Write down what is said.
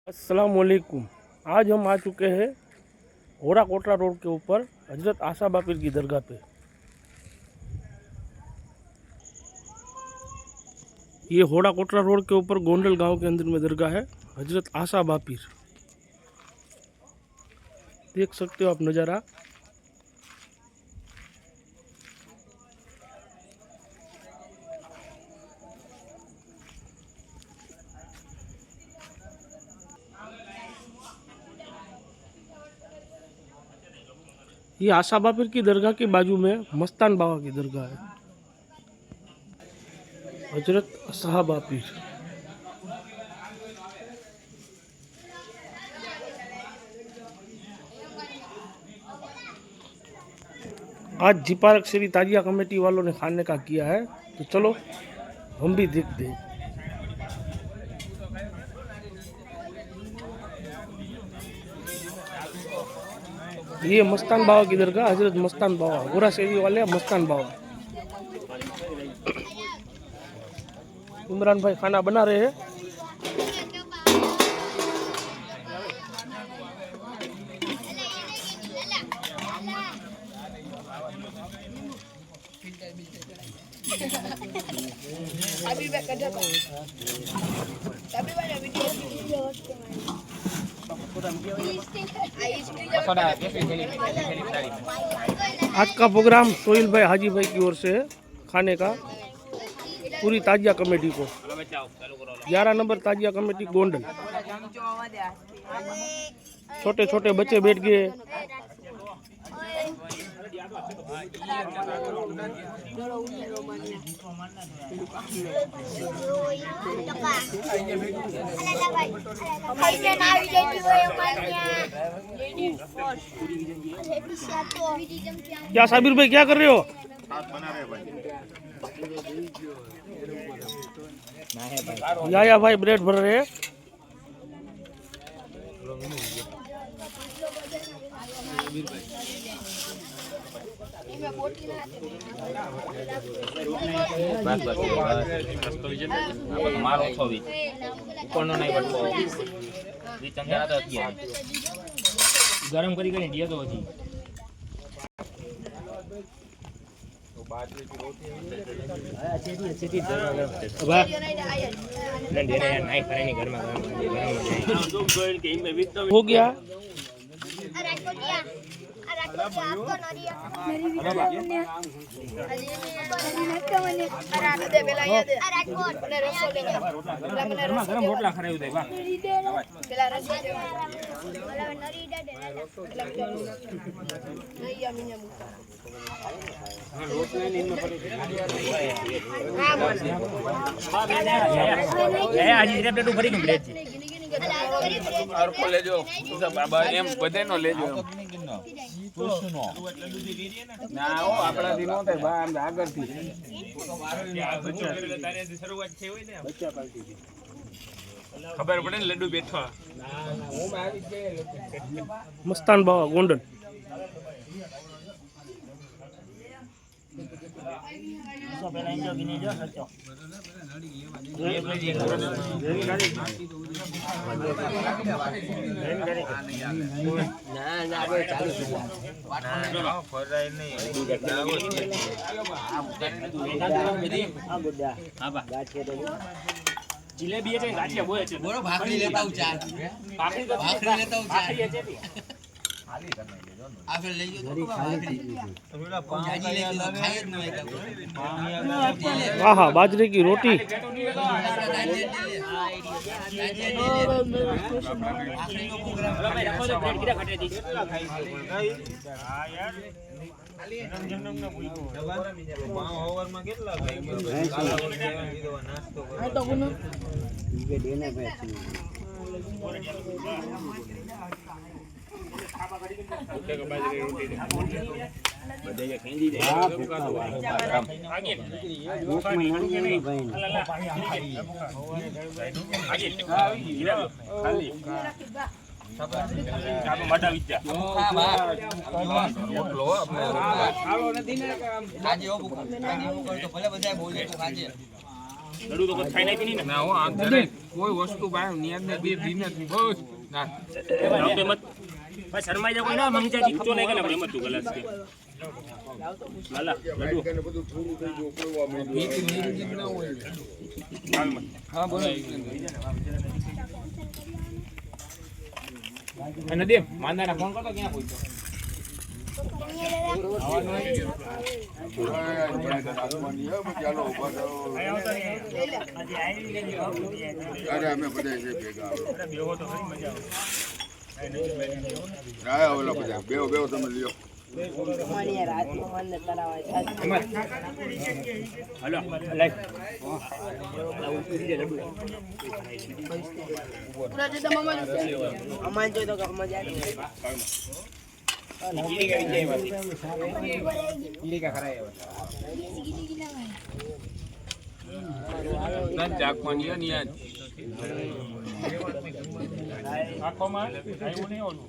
अस्सलाम वालेकुम। आज हम आ चुके हैं होड़ा कोटला रोड के ऊपर हजरत आसाबा पीर की दरगाह पे। ये होड़ा कोटला रोड के ऊपर गोंडल गांव के अंदर में दरगाह है हजरत आसाबा पीर। देख सकते हो आप नज़ारा। ये आसाबा पीर की दरगाह के बाजू में मस्तान बाबा की दरगाह है हजरत आसाबा पीर। आज जी पार्क श्री ताजिया कमेटी वालों ने खाने का किया है, तो चलो हम भी देखते हैं। ये मस्तान बाबा की दरगाह हजरत मस्तान बाबा, गोरा शेरी वाले मस्तान बाबा। इमरान भाई खाना बना रहे हैं। आज का प्रोग्राम सोहेल भाई हाजी भाई की ओर से है खाने का, पूरी ताजिया कमेटी को। 11 नंबर ताजिया कमेटी गोंडल। छोटे छोटे बच्चे बैठ गए। क्या साबिर भाई क्या कर रहे हो? या भाई ब्रेड भर रहे हैं। गरम करी दिया तो हजी हो गया। લેજો એમ બધે નો લેજો ના હો આપણાથી નો થાય બા આમ આગળથી શરૂઆત થઈ હોય ને બચ્ચા પાલટી ખબર પડે ને લડ્ડુ બેઠો મસ્તાન બાવા ગોંડલ। जिलेबी है गाठिया वो है बोलो भाखरी लेता हूं चार भाखरी लेता हूं चार खाली करने ले जो आ फिर ले जो तो भाखरी थोड़ा भाजी ले लो खाए न वाह बाजरे की रोटी। भाखरी को प्रोग्राम रखो तो ब्रेड किरा घटे दी हां यार जन्म न भूल पाव ओवर में કેટલા નાસ્તો આ તો કોનો ઈ દેને पे ખાવા કરી કે બાજરી રોટી બધે કે ખેંજી દે આગે એક મહિના નહીં ભાઈ આગે ખાલી ચાલો મટા વિચાર મોટલો આપણે ખાલો નથી ને આજે ઓ ભૂખ આજે ઓ તો ભલે બધાય બોલે તો ખાજે લડુ તો કોઈ ખાઈ નાખી નહીં ને ના હો આમ જરાય કોઈ વસ્તુ બહાર નિયત ને બે ભીન જ બસ ના આમ તો મત ભાઈ શરમાઈ જા કોઈ ના મંગજા જીતો નહીં કે આપણે મત તું ગલત છે લાલા લડુ ભીત નિર્જીત ના હોય હાલ મત હા બોલો અને દે માંદાના ફોન કરતો ક્યાં કોઈ અરે અમે બધા છે ભેગા ઓલા બધા બેવ તમે લ્યો હાલો લાઈ ના જાક માનિયા નિયત આખોમાં આવ્યું નહીં ઓલું